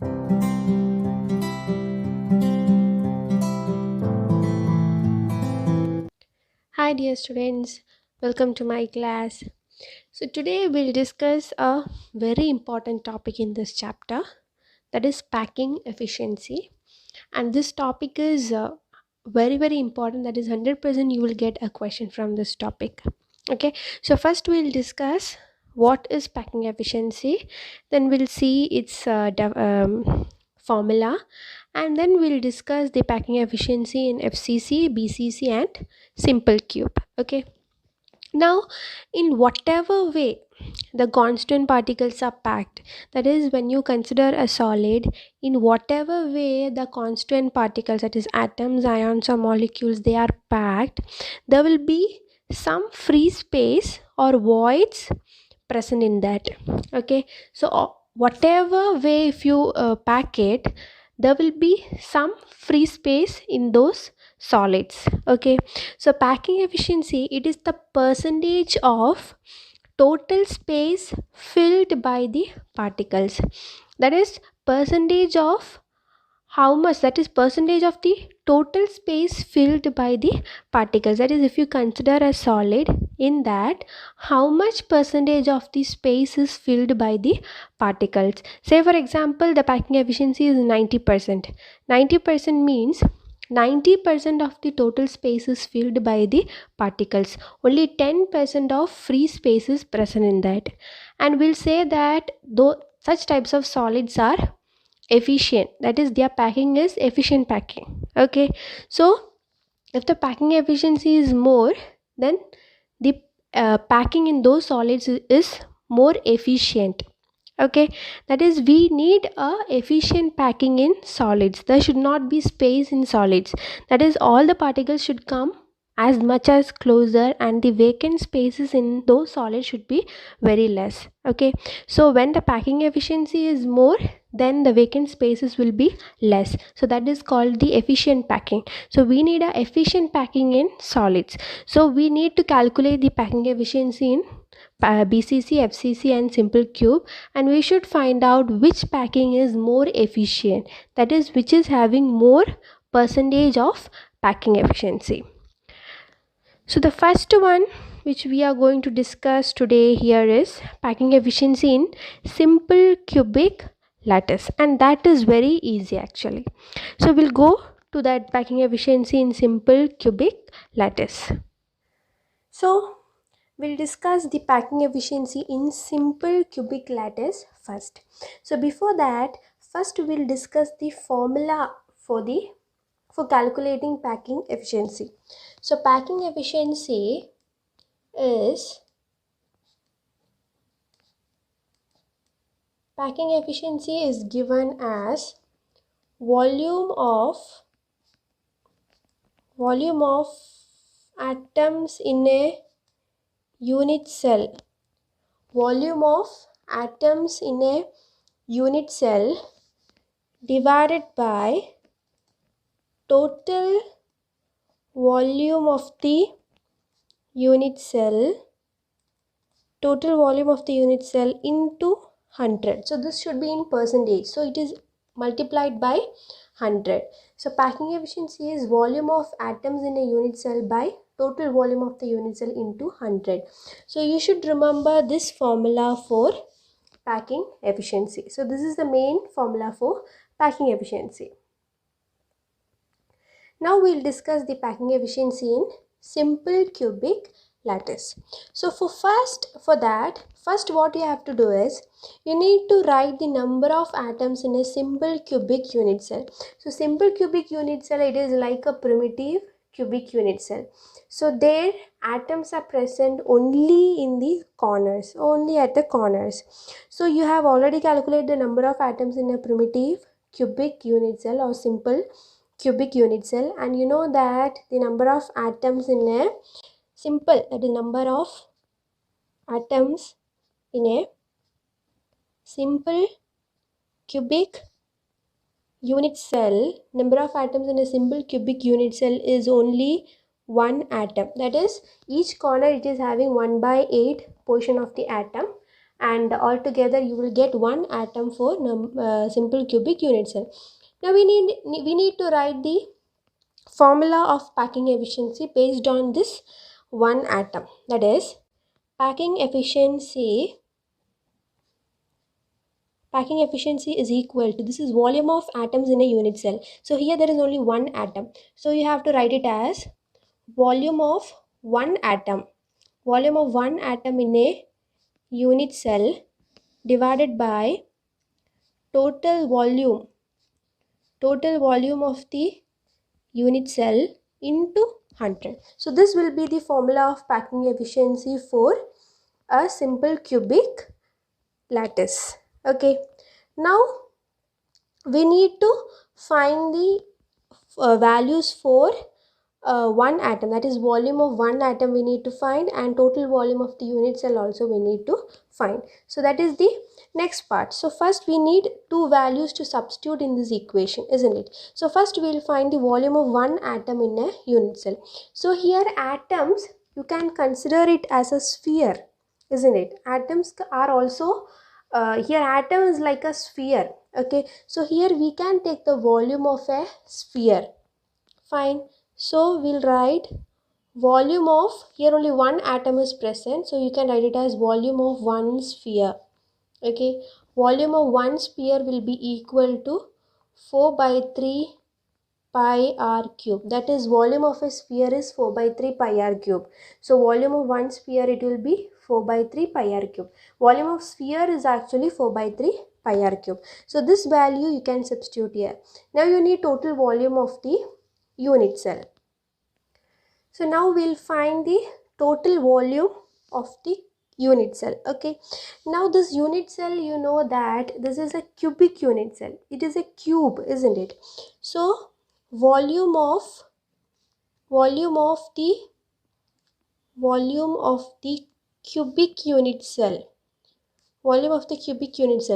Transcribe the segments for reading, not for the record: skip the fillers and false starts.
Hi, dear students. Welcome to my class. So, today we'll discuss a very important topic in this chapter, that is packing efficiency. And this topic is very important. That is 100% you will get a question from this topic. Okay, so first we'll discuss what is packing efficiency, then we'll see its formula, and then we'll discuss the packing efficiency in FCC, BCC, and simple cube. Okay, now in whatever way the constant particles are packed, that is when you consider a solid, in whatever way the constant particles, that is atoms, ions, or molecules, they are packed, there will be some free space or voids present in that. Okay, so whatever way if you pack it, there will be some free space in those solids. Okay, so packing efficiency, it is the percentage of total space filled by the particles, that is percentage of how much, that is percentage of the total space filled by the particles. That is, if you consider a solid, in that how much percentage of the space is filled by the particles. Say for example the packing efficiency is 90%. 90% means 90% of the total space is filled by the particles, only 10% of free space is present in that. And we'll say that though such types of solids are efficient, that is their packing is efficient packing. Okay, so if the packing efficiency is more, then the packing in those solids is more efficient. Okay, that is we need a efficient packing in solids. There should not be space in solids, that is all the particles should come as much as closer, and the vacant spaces in those solids should be very less. Okay, so when the packing efficiency is more, then the vacant spaces will be less, so that is called the efficient packing. So we need a efficient packing in solids, so we need to calculate the packing efficiency in BCC, FCC, and simple cube, and we should find out which packing is more efficient, that is which is having more percentage of packing efficiency. So the first one which we are going to discuss today here is packing efficiency in simple cubic lattice, and that is very easy actually. So we'll go to that packing efficiency in simple cubic lattice. So we'll discuss the packing efficiency in simple cubic lattice first. So before that, first we'll discuss the formula for calculating packing efficiency. So packing efficiency is given as volume of atoms in a unit cell. Volume of atoms in a unit cell divided by total volume of the unit cell into 100. So this should be in percentage, so it is multiplied by 100. So packing efficiency is volume of atoms in a unit cell by total volume of the unit cell into 100. So you should remember this formula for packing efficiency. So this is the main formula for packing efficiency. Now we'll discuss the packing efficiency in simple cubic lattice. So first what you have to do is you need to write the number of atoms in a simple cubic unit cell. So simple cubic unit cell, it is like a primitive cubic unit cell. So their atoms are present only in the corners, only at the corners. So you have already calculated the number of atoms in a primitive cubic unit cell or simple cubic unit cell, and you know that the number of atoms in a simple, that is number of atoms in a simple cubic unit cell, number of atoms in a simple cubic unit cell is only one atom, that is each corner it is having 1/8 portion of the atom, and altogether you will get one atom for simple cubic unit cell. Now we need to write the formula of packing efficiency based on this one atom. That is, packing efficiency is equal to, this is volume of atoms in a unit cell. So here there is only one atom, so you have to write it as volume of one atom in a unit cell divided by total volume of the unit cell into 100. So this will be the formula of packing efficiency for a simple cubic lattice. Okay, now we need to find the values for one atom, that is volume of one atom we need to find, and total volume of the unit cell also we need to find. So that is the next part. So first we need two values to substitute in this equation, isn't it? So first we will find the volume of one atom in a unit cell. So here atoms, you can consider it as a sphere, isn't it? Atoms are also here atom is like a sphere. Okay, so here we can take the volume of a sphere. Fine. So we'll write volume of, here only one atom is present, so you can write it as volume of one sphere. Okay, volume of one sphere will be equal to 4 by 3 pi r cube. That is, volume of a sphere is 4 by 3 pi r cube. So volume of one sphere, it will be 4 by 3 pi r cube. Volume of sphere is actually 4 by 3 pi r cube. So this value you can substitute here. Now you need total volume of the unit cell. So now we'll find the total volume of the unit cell. Okay, now this unit cell, you know that this is a cubic unit cell. It is a cube, isn't it? So volume of the cubic unit cell.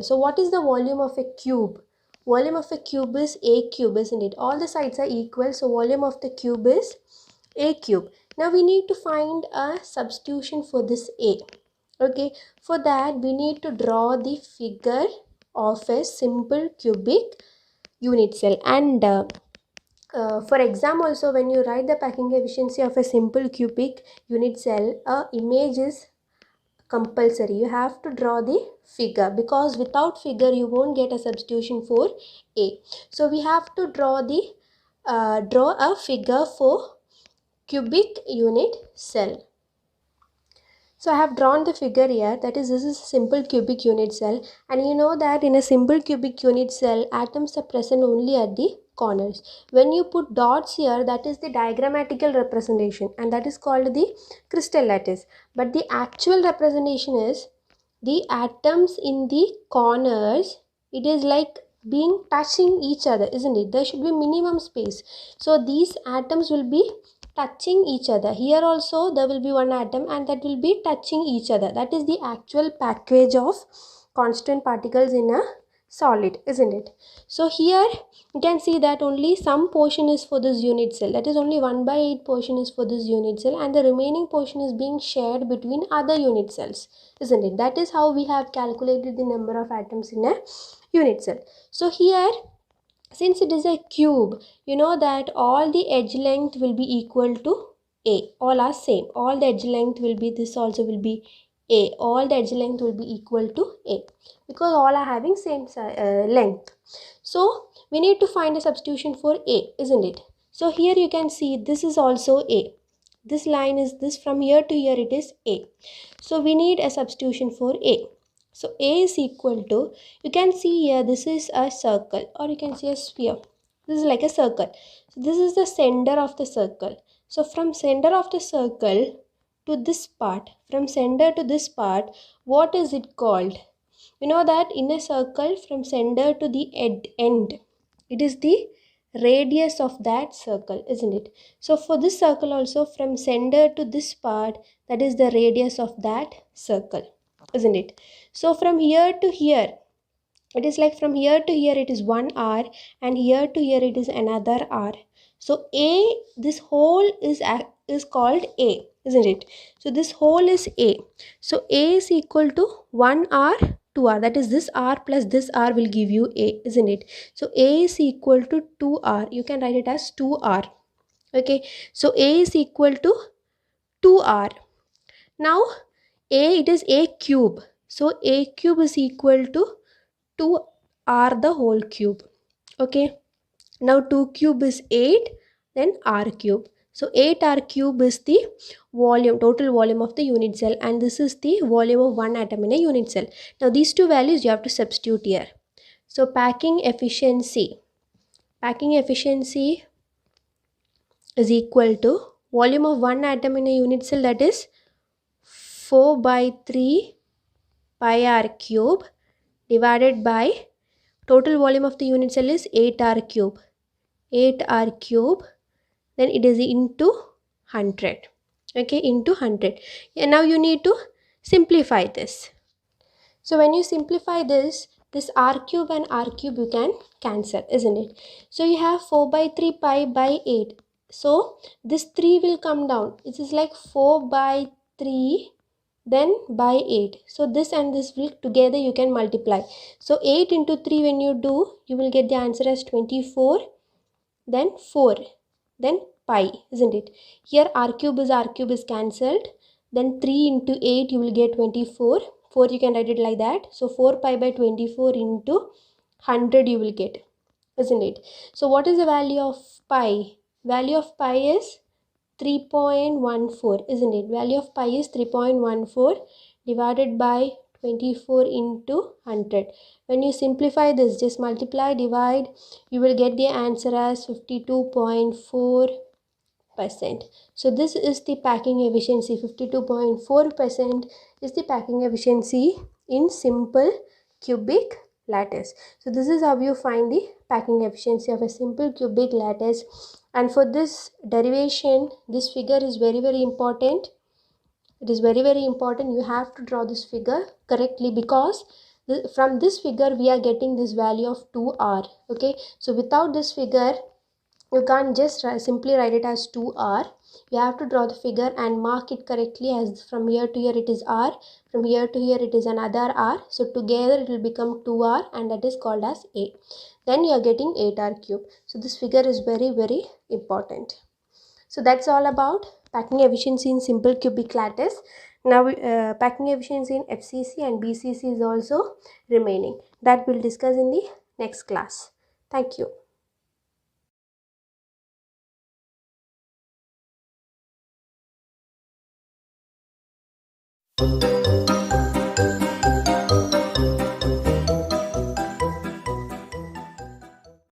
So what is the volume of a cube? Volume of a cube is a cube, isn't it? All the sides are equal, so volume of the cube is a cube. Now we need to find a substitution for this a. Okay, for that we need to draw the figure of a simple cubic unit cell, and for exam also, when you write the packing efficiency of a simple cubic unit cell, a image is compulsory. You have to draw the figure, because without figure you won't get a substitution for a. So we have to draw a figure for cubic unit cell. So I have drawn the figure here, that is, this is a simple cubic unit cell, and you know that in a simple cubic unit cell, atoms are present only at the corners. When you put dots here, that is the diagrammatical representation, and that is called the crystal lattice. But the actual representation is the atoms in the corners, it is like being touching each other, isn't it? There should be minimum space. So these atoms will be touching each other. Here also there will be one atom, and that will be touching each other. That is the actual package of constant particles in a solid, isn't it? So here you can see that only some portion is for this unit cell, that is only 1 by 8 portion is for this unit cell, and the remaining portion is being shared between other unit cells, isn't it? That is how we have calculated the number of atoms in a unit cell. So here, since it is a cube, you know that all the edge length will be equal to a. All are same. All the edge length will be, this also will be a. All the edge length will be equal to a, because all are having same length. So we need to find a substitution for a, isn't it? So here you can see this is also a. This line is this, from here to here it is a. So we need a substitution for a. So a is equal to, you can see here this is a circle, or you can see a sphere. This is like a circle. So this is the center of the circle. So from center of the circle to this part, what is it called? You know that in a circle, from center to the end, it is the radius of that circle, isn't it? So for this circle also, from center to this part, that is the radius of that circle, isn't it? So from here to here, it is like, from here to here it is 1 r, and here to here it is another r. So a, this whole is called a, isn't it? So this whole is A. So A is equal to 1R, 2R. That is, this R plus this R will give you A, isn't it? So A is equal to 2R. You can write it as 2R. Okay. So A is equal to 2R. Now A, it is A cube. So A cube is equal to 2R the whole cube. Okay. Now 2 cube is 8, then R cube. So 8R cube is the volume, total volume of the unit cell, and this is the volume of one atom in a unit cell. Now these two values you have to substitute here. So packing efficiency is equal to volume of one atom in a unit cell, that is 4 by 3 pi R cube, divided by total volume of the unit cell is 8R cube. 8R cube, then it is into 100. Okay, into 100. And now you need to simplify this. So when you simplify this R cube and R cube you can cancel, isn't it? So you have 4 by 3 pi by 8. So this 3 will come down. It is like 4 by 3 then by 8. So this and this will together you can multiply. So 8 into 3 when you do, you will get the answer as 24, then 4, then pi, isn't it? Here R cube is cancelled. Then 3 into 8 you will get 24. 4 you can write it like that. So 4 pi by 24 into 100 you will get, isn't it? So what is the value of pi? Value of pi is 3.14, isn't it? Value of pi is 3.14 divided by 24 into 100. When you simplify this, just multiply, divide, you will get the answer as 52.4%. So this is the packing efficiency. 52.4% is the packing efficiency in simple cubic lattice. So this is how you find the packing efficiency of a simple cubic lattice. And for this derivation, this figure is very important. It is very important. You have to draw this figure correctly, because from this figure we are getting this value of 2R. Okay, so without this figure you can't just simply write it as 2R. You have to draw the figure and mark it correctly, as from here to here it is R, from here to here it is another R. So together it will become 2R, and that is called as A. Then you are getting 8R cube. So this figure is very important. So that's all about packing efficiency in simple cubic lattice. Now packing efficiency in FCC and BCC is also remaining. That we'll discuss in the next class. Thank you.